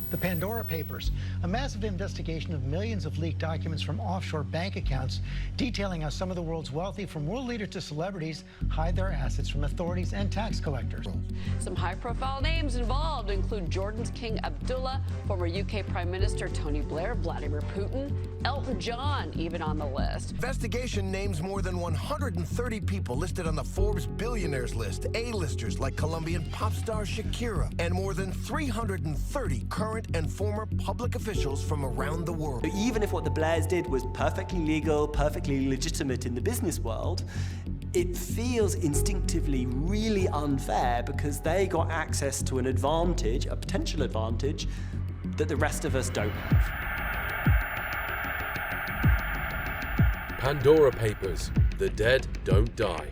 The Pandora Papers, a massive investigation of millions of leaked documents from offshore bank accounts, detailing how some of the world's wealthy, from world leaders to celebrities, hide their assets from authorities and tax collectors. Some high-profile names involved include Jordan's King Abdullah, former UK Prime Minister Tony Blair, Vladimir Putin, Elton John even on the list. Investigation names more than 130 people listed on the Forbes Billionaires list, A-listers like Colombian pop star Shakira, and more than 330 current and former public officials from around the world. Even if what the Blairs did was perfectly legal, perfectly legitimate in the business world, it feels instinctively really unfair because they got access to an advantage, a potential advantage, that the rest of us don't have. Pandora Papers, the dead don't die.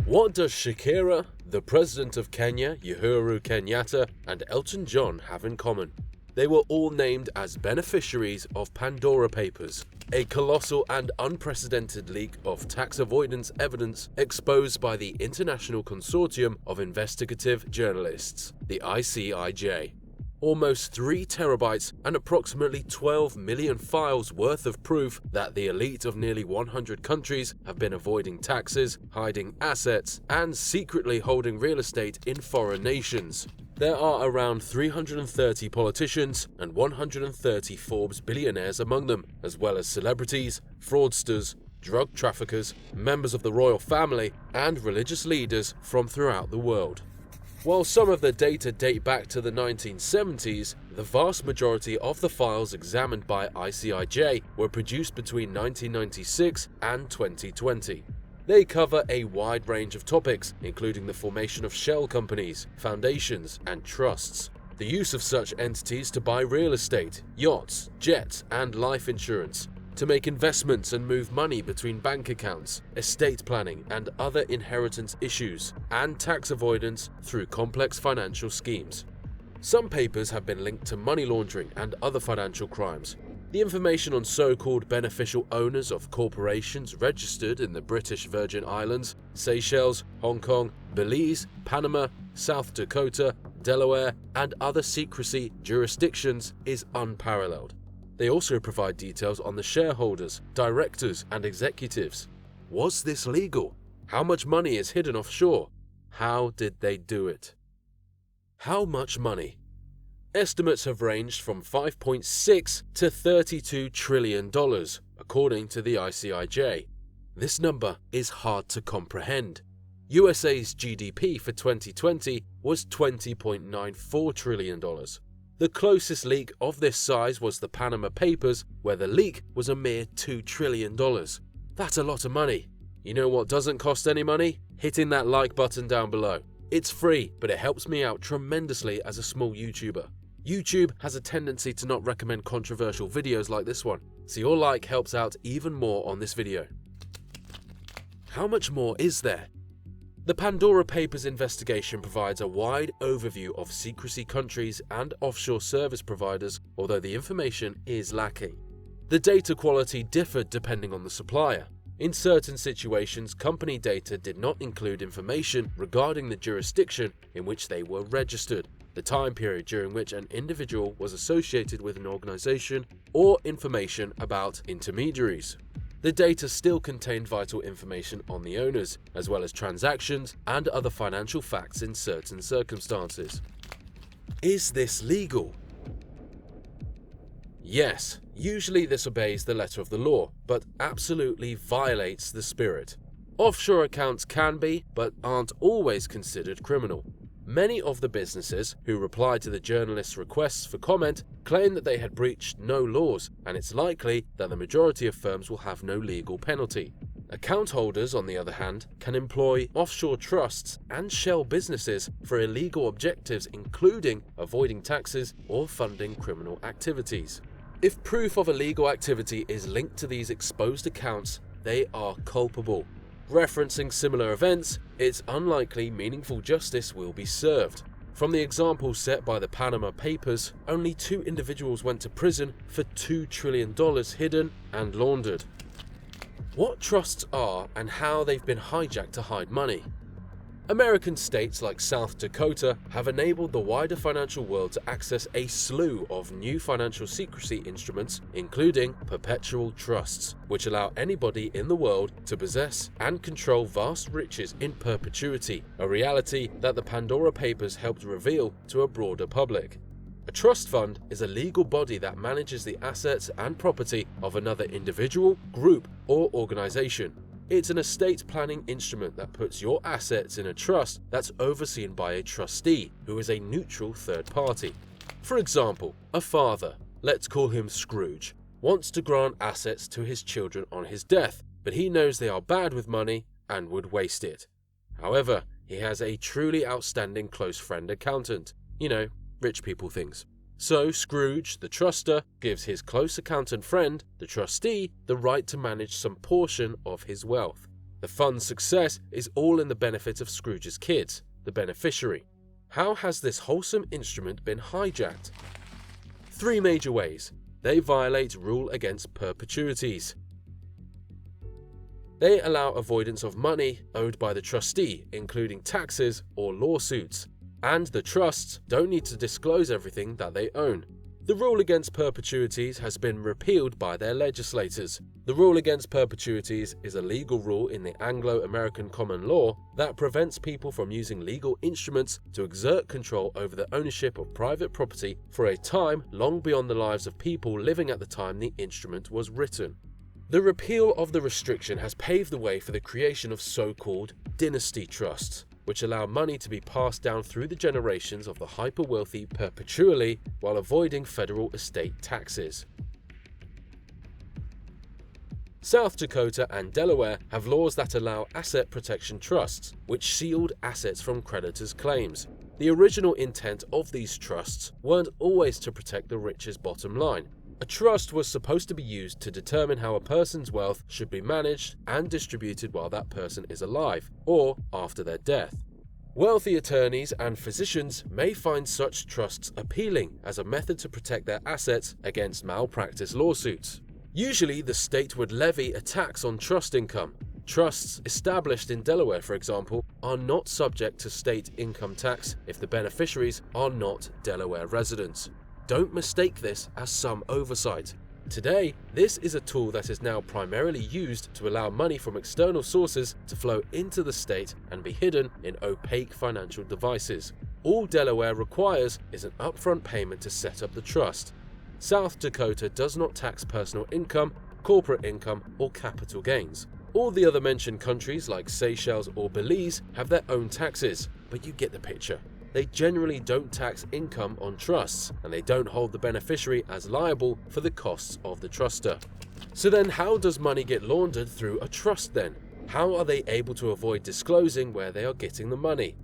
What does Shakira, the president of Kenya, Uhuru Kenyatta, and Elton John have in common? They were all named as beneficiaries of Pandora Papers, a colossal and unprecedented leak of tax avoidance evidence exposed by the International Consortium of Investigative Journalists, the ICIJ. Almost 3 terabytes and approximately 12 million files worth of proof that the elite of nearly 100 countries have been avoiding taxes, hiding assets, and secretly holding real estate in foreign nations. There are around 330 politicians and 130 Forbes billionaires among them, as well as celebrities, fraudsters, drug traffickers, members of the royal family, and religious leaders from throughout the world. While some of the data date back to the 1970s, the vast majority of the files examined by ICIJ were produced between 1996 and 2020. They cover a wide range of topics, including the formation of shell companies, foundations, and trusts, the use of such entities to buy real estate, yachts, jets, and life insurance, to make investments and move money between bank accounts, estate planning and other inheritance issues, and tax avoidance through complex financial schemes. Some papers have been linked to money laundering and other financial crimes. The information on so-called beneficial owners of corporations registered in the British Virgin Islands, Seychelles, Hong Kong, Belize, Panama, South Dakota, Delaware, and other secrecy jurisdictions is unparalleled. They also provide details on the shareholders, directors, and executives. Was this legal? How much money is hidden offshore? How did they do it? How much money? Estimates have ranged from $5.6 to $32 trillion, according to the ICIJ. This number is hard to comprehend. USA's GDP for 2020 was $20.94 trillion. The closest leak of this size was the Panama Papers, where the leak was a mere $2 trillion. That's a lot of money. You know what doesn't cost any money? Hitting that like button down below. It's free, but it helps me out tremendously as a small YouTuber. YouTube has a tendency to not recommend controversial videos like this one, so your like helps out even more on this video. How much more is there? The Pandora Papers investigation provides a wide overview of secrecy countries and offshore service providers, although the information is lacking. The data quality differed depending on the supplier. In certain situations, company data did not include information regarding the jurisdiction in which they were registered, the time period during which an individual was associated with an organization, or information about intermediaries. The data still contained vital information on the owners, as well as transactions and other financial facts in certain circumstances. Is this legal? Yes, usually this obeys the letter of the law, but absolutely violates the spirit. Offshore accounts can be, but aren't always considered criminal. Many of the businesses who replied to the journalists' requests for comment claim that they had breached no laws, and it's likely that the majority of firms will have no legal penalty. Account holders, on the other hand, can employ offshore trusts and shell businesses for illegal objectives, including avoiding taxes or funding criminal activities. If proof of illegal activity is linked to these exposed accounts, they are culpable. Referencing similar events, it's unlikely meaningful justice will be served. From the example set by the Panama Papers, only 2 individuals went to prison for $2 trillion hidden and laundered. What trusts are and how they've been hijacked to hide money. American states like South Dakota have enabled the wider financial world to access a slew of new financial secrecy instruments, including perpetual trusts, which allow anybody in the world to possess and control vast riches in perpetuity, a reality that the Pandora Papers helped reveal to a broader public. A trust fund is a legal body that manages the assets and property of another individual, group, or organization. It's an estate planning instrument that puts your assets in a trust that's overseen by a trustee, who is a neutral third party. For example, a father, let's call him Scrooge, wants to grant assets to his children on his death, but he knows they are bad with money and would waste it. However, he has a truly outstanding close friend accountant. You know, rich people things. So Scrooge, the truster, gives his close accountant friend, the trustee, the right to manage some portion of his wealth. The fund's success is all in the benefit of Scrooge's kids, the beneficiary. How has this wholesome instrument been hijacked? 3 major ways. They violate rule against perpetuities. They allow avoidance of money owed by the trustee, including taxes or lawsuits. And the trusts don't need to disclose everything that they own. The rule against perpetuities has been repealed by their legislators. The rule against perpetuities is a legal rule in the Anglo-American common law that prevents people from using legal instruments to exert control over the ownership of private property for a time long beyond the lives of people living at the time the instrument was written. The repeal of the restriction has paved the way for the creation of so-called dynasty trusts, which allow money to be passed down through the generations of the hyper-wealthy perpetually while avoiding federal estate taxes. South Dakota and Delaware have laws that allow asset protection trusts, which shield assets from creditors' claims. The original intent of these trusts weren't always to protect the rich's bottom line. A trust was supposed to be used to determine how a person's wealth should be managed and distributed while that person is alive, or after their death. Wealthy attorneys and physicians may find such trusts appealing as a method to protect their assets against malpractice lawsuits. Usually, the state would levy a tax on trust income. Trusts established in Delaware, for example, are not subject to state income tax if the beneficiaries are not Delaware residents. Don't mistake this as some oversight. Today, this is a tool that is now primarily used to allow money from external sources to flow into the state and be hidden in opaque financial devices. All Delaware requires is an upfront payment to set up the trust. South Dakota does not tax personal income, corporate income, or capital gains. All the other mentioned countries like Seychelles or Belize have their own taxes, but you get the picture. They generally don't tax income on trusts, and they don't hold the beneficiary as liable for the costs of the truster. So then how does money get laundered through a trust then? How are they able to avoid disclosing where they are getting the money?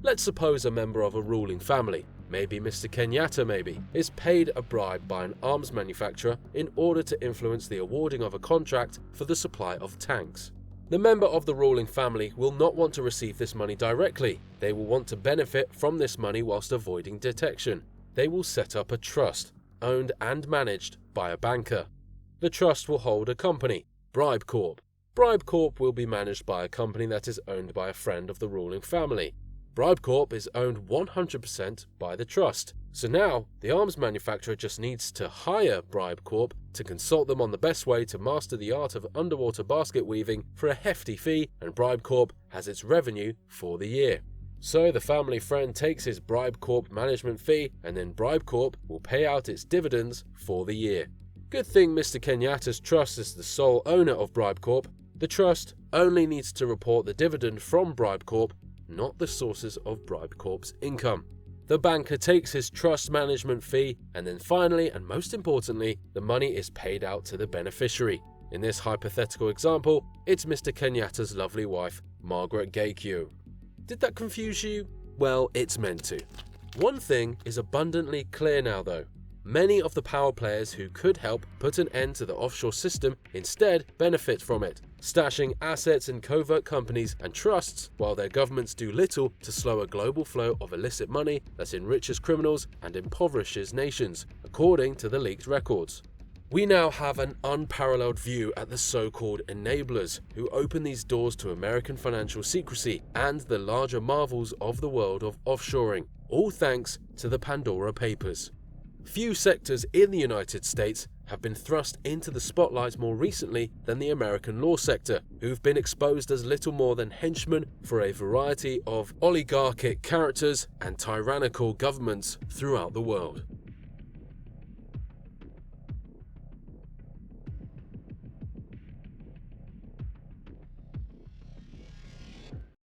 Let's suppose a member of a ruling family, maybe Mr. Kenyatta is paid a bribe by an arms manufacturer in order to influence the awarding of a contract for the supply of tanks. The member of the ruling family will not want to receive this money directly. They will want to benefit from this money whilst avoiding detection. They will set up a trust, owned and managed by a banker. The trust will hold a company, Bribe Corp. Bribe Corp will be managed by a company that is owned by a friend of the ruling family. Bribe Corp is owned 100% by the trust. So now, the arms manufacturer just needs to hire Bribe Corp to consult them on the best way to master the art of underwater basket weaving for a hefty fee, and Bribe Corp has its revenue for the year. So the family friend takes his Bribe Corp management fee, and then Bribe Corp will pay out its dividends for the year. Good thing Mr. Kenyatta's trust is the sole owner of Bribe Corp. The trust only needs to report the dividend from Bribe Corp, not the sources of Bribe Corp's income. The banker takes his trust management fee, and then finally, and most importantly, the money is paid out to the beneficiary. In this hypothetical example, it's Mr. Kenyatta's lovely wife, Margaret Gaykew. Did that confuse you? Well, it's meant to. One thing is abundantly clear now though. Many of the power players who could help put an end to the offshore system instead benefit from it, stashing assets in covert companies and trusts while their governments do little to slow a global flow of illicit money that enriches criminals and impoverishes nations, according to the leaked records. We now have an unparalleled view at the so-called enablers who open these doors to American financial secrecy and the larger marvels of the world of offshoring, all thanks to the Pandora Papers. Few sectors in the United States have been thrust into the spotlight more recently than the American law sector, who've been exposed as little more than henchmen for a variety of oligarchic characters and tyrannical governments throughout the world.